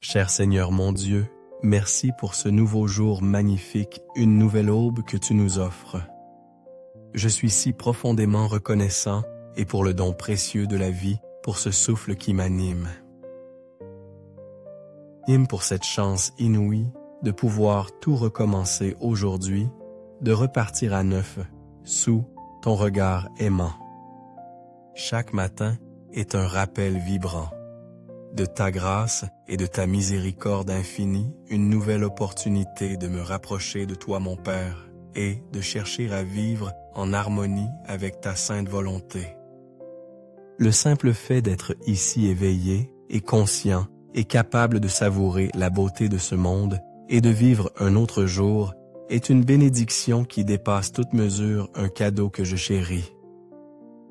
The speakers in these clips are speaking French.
Cher Seigneur mon Dieu, merci pour ce nouveau jour magnifique, une nouvelle aube que tu nous offres. Je suis si profondément reconnaissant et pour le don précieux de la vie, pour ce souffle qui m'anime. Hymne pour cette chance inouïe de pouvoir tout recommencer aujourd'hui, de repartir à neuf, sous ton regard aimant. Chaque matin est un rappel vibrant. De ta grâce et de ta miséricorde infinie, une nouvelle opportunité de me rapprocher de toi mon Père et de chercher à vivre en harmonie avec ta sainte volonté. Le simple fait d'être ici éveillé et conscient et capable de savourer la beauté de ce monde et de vivre un autre jour est une bénédiction qui dépasse toute mesure, un cadeau que je chéris.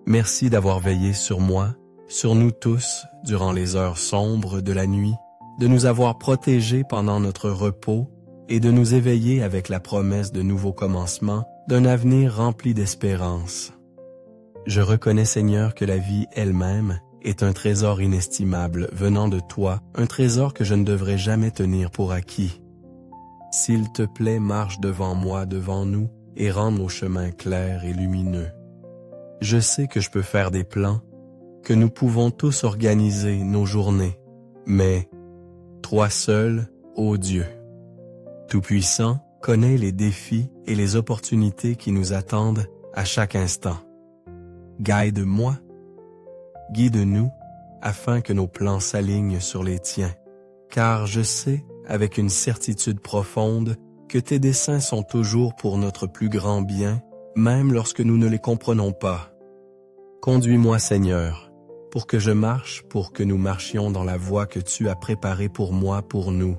Merci d'avoir veillé sur moi, sur nous tous, durant les heures sombres de la nuit, de nous avoir protégés pendant notre repos et de nous éveiller avec la promesse de nouveaux commencements, d'un avenir rempli d'espérance. Je reconnais, Seigneur, que la vie elle-même est un trésor inestimable venant de toi, un trésor que je ne devrais jamais tenir pour acquis. S'il te plaît, marche devant moi, devant nous, et rends nos chemins clairs et lumineux. Je sais que je peux faire des plans, que nous pouvons tous organiser nos journées, mais toi seul, ô Dieu, Tout-Puissant, connais les défis et les opportunités qui nous attendent à chaque instant. Guide-moi, guide-nous, afin que nos plans s'alignent sur les tiens, car je sais, avec une certitude profonde, que tes desseins sont toujours pour notre plus grand bien, même lorsque nous ne les comprenons pas. Conduis-moi, Seigneur, pour que je marche, pour que nous marchions dans la voie que tu as préparée pour moi, pour nous.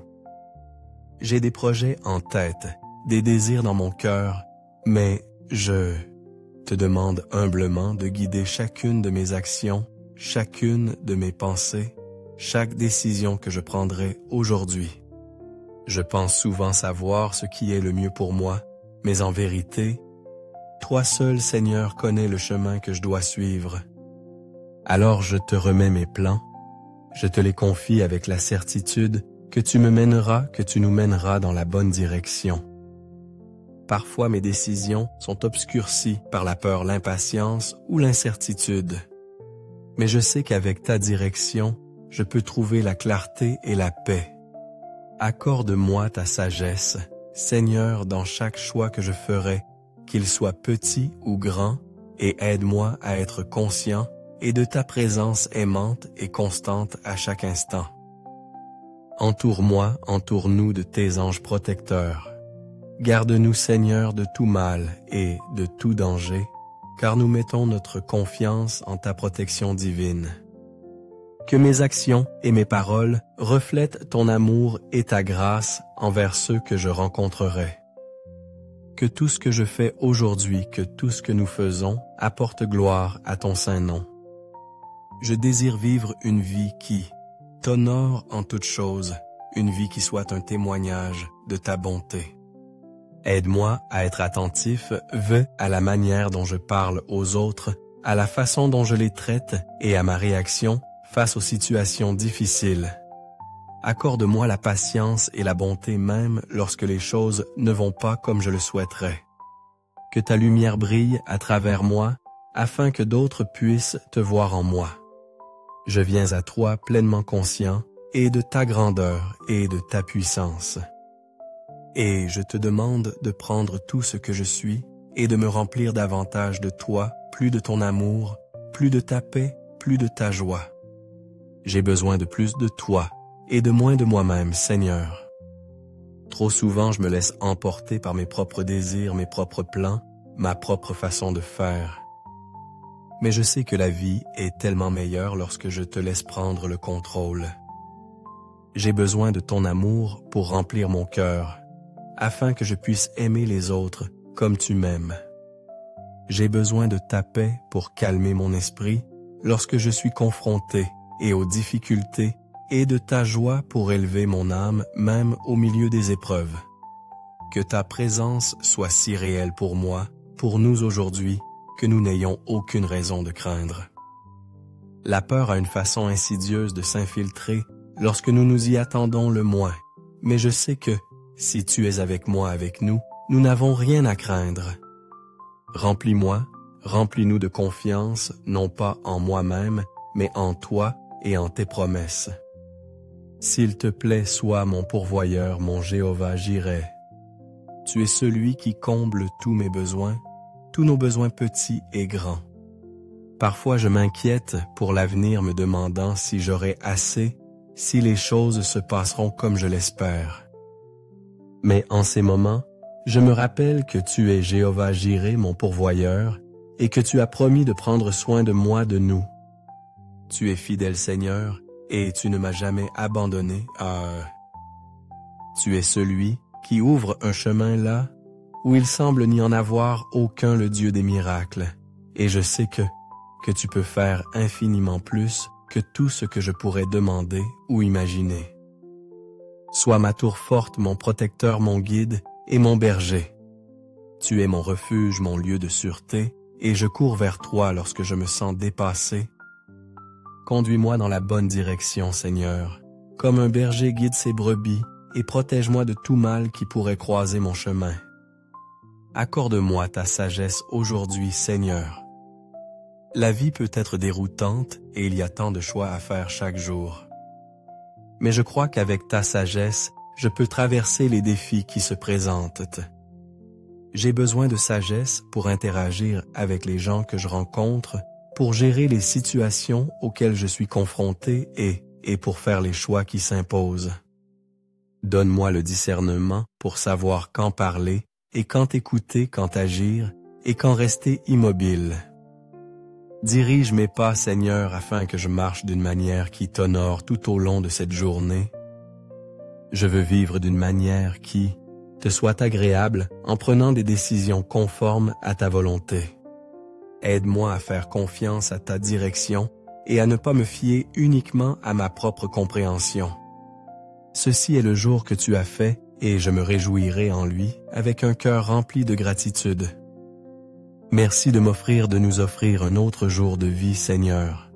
J'ai des projets en tête, des désirs dans mon cœur, mais je te demande humblement de guider chacune de mes actions, chacune de mes pensées, chaque décision que je prendrai aujourd'hui. Je pense souvent savoir ce qui est le mieux pour moi, mais en vérité, toi seul, Seigneur, connais le chemin que je dois suivre. Alors je te remets mes plans, je te les confie avec la certitude que tu me mèneras, que tu nous mèneras dans la bonne direction. Parfois mes décisions sont obscurcies par la peur, l'impatience ou l'incertitude. Mais je sais qu'avec ta direction, je peux trouver la clarté et la paix. Accorde-moi ta sagesse, Seigneur, dans chaque choix que je ferai, qu'il soit petit ou grand, et aide-moi à être conscient et de ta présence aimante et constante à chaque instant. Entoure-moi, entoure-nous de tes anges protecteurs. Garde-nous, Seigneur, de tout mal et de tout danger, car nous mettons notre confiance en ta protection divine. Que mes actions et mes paroles reflètent ton amour et ta grâce envers ceux que je rencontrerai. Que tout ce que je fais aujourd'hui, que tout ce que nous faisons, apporte gloire à ton saint nom. Je désire vivre une vie qui t'honore en toutes choses, une vie qui soit un témoignage de ta bonté. Aide-moi à être attentif, à la manière dont je parle aux autres, à la façon dont je les traite et à ma réaction face aux situations difficiles. Accorde-moi la patience et la bonté même lorsque les choses ne vont pas comme je le souhaiterais. Que ta lumière brille à travers moi, afin que d'autres puissent te voir en moi. Je viens à toi pleinement conscient et de ta grandeur et de ta puissance. Et je te demande de prendre tout ce que je suis et de me remplir davantage de toi, plus de ton amour, plus de ta paix, plus de ta joie. J'ai besoin de plus de toi et de moins de moi-même, Seigneur. Trop souvent, je me laisse emporter par mes propres désirs, mes propres plans, ma propre façon de faire. Mais je sais que la vie est tellement meilleure lorsque je te laisse prendre le contrôle. J'ai besoin de ton amour pour remplir mon cœur, afin que je puisse aimer les autres comme tu m'aimes. J'ai besoin de ta paix pour calmer mon esprit lorsque je suis confronté et aux difficultés, et de ta joie pour élever mon âme même au milieu des épreuves. Que ta présence soit si réelle pour moi, pour nous aujourd'hui, que nous n'ayons aucune raison de craindre. La peur a une façon insidieuse de s'infiltrer lorsque nous nous y attendons le moins, mais je sais que, si tu es avec moi, avec nous, nous n'avons rien à craindre. Remplis-moi, remplis-nous de confiance, non pas en moi-même, mais en toi et en tes promesses. S'il te plaît, sois mon pourvoyeur, mon Jéhovah Jireh. Tu es celui qui comble tous mes besoins, tous nos besoins petits et grands. Parfois je m'inquiète pour l'avenir me demandant si j'aurai assez, si les choses se passeront comme je l'espère. Mais en ces moments, je me rappelle que tu es Jéhovah Jireh, mon pourvoyeur, et que tu as promis de prendre soin de moi, de nous. Tu es fidèle Seigneur, et tu ne m'as jamais abandonné. Tu es celui qui ouvre un chemin là où il semble n'y en avoir aucun, le Dieu des miracles, et je sais que tu peux faire infiniment plus que tout ce que je pourrais demander ou imaginer. Sois ma tour forte, mon protecteur, mon guide et mon berger. Tu es mon refuge, mon lieu de sûreté, et je cours vers toi lorsque je me sens dépassé. Conduis-moi dans la bonne direction, Seigneur, comme un berger guide ses brebis, et protège-moi de tout mal qui pourrait croiser mon chemin. Accorde-moi ta sagesse aujourd'hui, Seigneur. La vie peut être déroutante et il y a tant de choix à faire chaque jour. Mais je crois qu'avec ta sagesse, je peux traverser les défis qui se présentent. J'ai besoin de sagesse pour interagir avec les gens que je rencontre, pour gérer les situations auxquelles je suis confronté et pour faire les choix qui s'imposent. Donne-moi le discernement pour savoir quand parler et quand écouter, quand agir et quand rester immobile. Dirige mes pas, Seigneur, afin que je marche d'une manière qui t'honore tout au long de cette journée. Je veux vivre d'une manière qui te soit agréable en prenant des décisions conformes à ta volonté. Aide-moi à faire confiance à ta direction et à ne pas me fier uniquement à ma propre compréhension. Ceci est le jour que tu as fait et je me réjouirai en lui avec un cœur rempli de gratitude. Merci de nous offrir un autre jour de vie, Seigneur.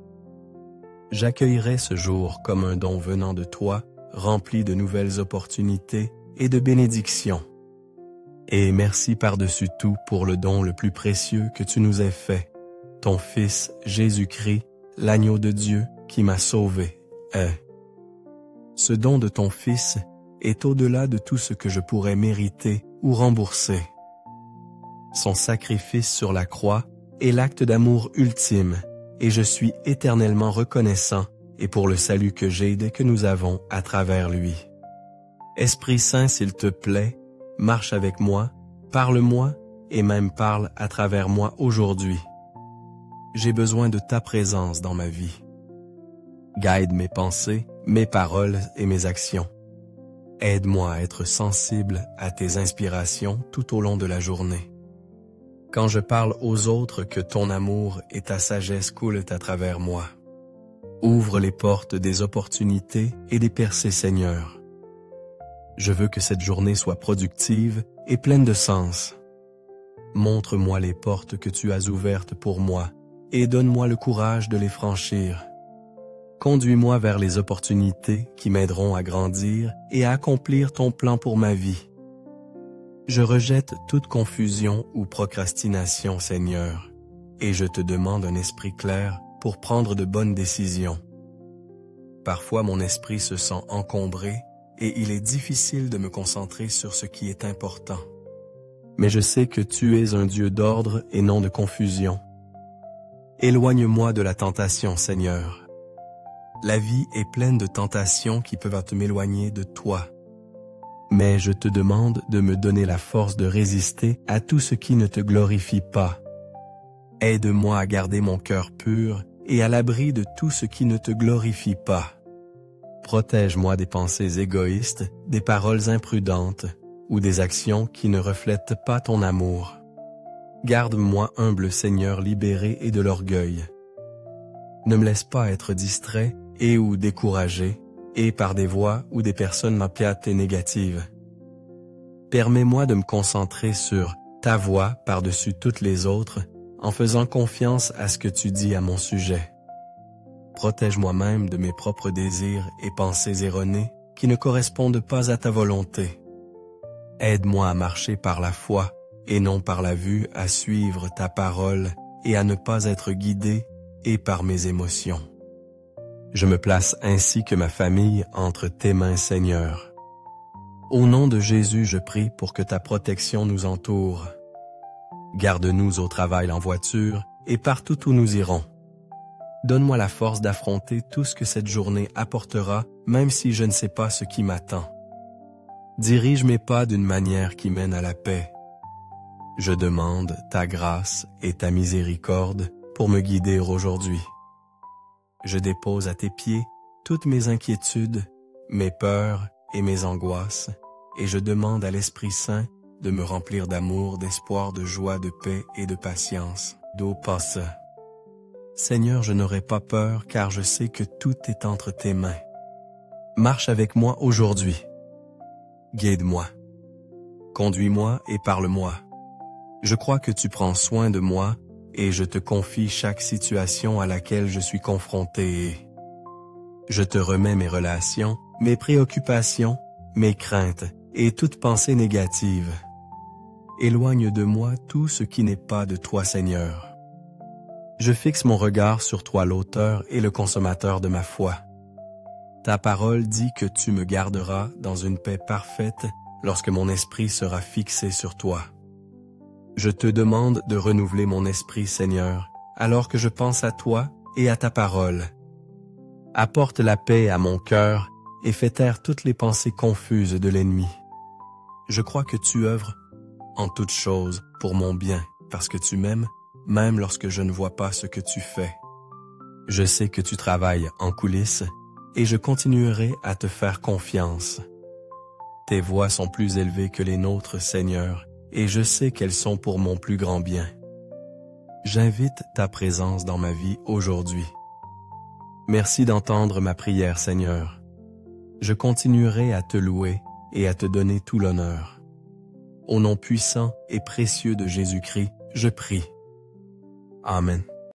J'accueillerai ce jour comme un don venant de toi, rempli de nouvelles opportunités et de bénédictions. Et merci par-dessus tout pour le don le plus précieux que tu nous aies fait, ton Fils Jésus-Christ, l'agneau de Dieu qui m'a sauvé. Ce don de ton Fils est au-delà de tout ce que je pourrais mériter ou rembourser. Son sacrifice sur la croix est l'acte d'amour ultime, et je suis éternellement reconnaissant et pour le salut que j'ai et que nous avons à travers lui. Esprit Saint, s'il te plaît, marche avec moi, parle-moi et même parle à travers moi aujourd'hui. J'ai besoin de ta présence dans ma vie. Guide mes pensées, mes paroles et mes actions. Aide-moi à être sensible à tes inspirations tout au long de la journée. Quand je parle aux autres, que ton amour et ta sagesse coulent à travers moi. Ouvre les portes des opportunités et des percées, Seigneur. Je veux que cette journée soit productive et pleine de sens. Montre-moi les portes que tu as ouvertes pour moi et donne-moi le courage de les franchir. Conduis-moi vers les opportunités qui m'aideront à grandir et à accomplir ton plan pour ma vie. Je rejette toute confusion ou procrastination, Seigneur, et je te demande un esprit clair pour prendre de bonnes décisions. Parfois mon esprit se sent encombré et il est difficile de me concentrer sur ce qui est important. Mais je sais que tu es un Dieu d'ordre et non de confusion. Éloigne-moi de la tentation, Seigneur. La vie est pleine de tentations qui peuvent m'éloigner de toi. Mais je te demande de me donner la force de résister à tout ce qui ne te glorifie pas. Aide-moi à garder mon cœur pur et à l'abri de tout ce qui ne te glorifie pas. Protège-moi des pensées égoïstes, des paroles imprudentes ou des actions qui ne reflètent pas ton amour. Garde-moi humble, Seigneur, libéré et de l'orgueil. Ne me laisse pas être distrait et ou découragé, et par des voix ou des personnes m'impiates et négatives. Permets-moi de me concentrer sur ta voix par-dessus toutes les autres, en faisant confiance à ce que tu dis à mon sujet. Protège-moi même de mes propres désirs et pensées erronées qui ne correspondent pas à ta volonté. Aide-moi à marcher par la foi et non par la vue, à suivre ta parole et à ne pas être guidé et par mes émotions. Je me place ainsi que ma famille entre tes mains, Seigneur. Au nom de Jésus, je prie pour que ta protection nous entoure. Garde-nous au travail en voiture et partout où nous irons. Donne-moi la force d'affronter tout ce que cette journée apportera, même si je ne sais pas ce qui m'attend. Dirige mes pas d'une manière qui mène à la paix. Je demande ta grâce et ta miséricorde pour me guider aujourd'hui. Je dépose à tes pieds toutes mes inquiétudes, mes peurs et mes angoisses, et je demande à l'Esprit Saint de me remplir d'amour, d'espoir, de joie, de paix et de patience. Do passa. Seigneur, je n'aurai pas peur car je sais que tout est entre tes mains. Marche avec moi aujourd'hui. Guide-moi. Conduis-moi et parle-moi. Je crois que tu prends soin de moi et je te confie chaque situation à laquelle je suis confronté. Je te remets mes relations, mes préoccupations, mes craintes et toute pensée négative. Éloigne de moi tout ce qui n'est pas de toi, Seigneur. Je fixe mon regard sur toi, l'auteur et le consommateur de ma foi. Ta parole dit que tu me garderas dans une paix parfaite lorsque mon esprit sera fixé sur toi. Je te demande de renouveler mon esprit, Seigneur, alors que je pense à toi et à ta parole. Apporte la paix à mon cœur et fais taire toutes les pensées confuses de l'ennemi. Je crois que tu œuvres en toutes choses pour mon bien, parce que tu m'aimes, même lorsque je ne vois pas ce que tu fais. Je sais que tu travailles en coulisses et je continuerai à te faire confiance. Tes voies sont plus élevées que les nôtres, Seigneur, et je sais qu'elles sont pour mon plus grand bien. J'invite ta présence dans ma vie aujourd'hui. Merci d'entendre ma prière, Seigneur. Je continuerai à te louer et à te donner tout l'honneur. Au nom puissant et précieux de Jésus-Christ, je prie. Amen.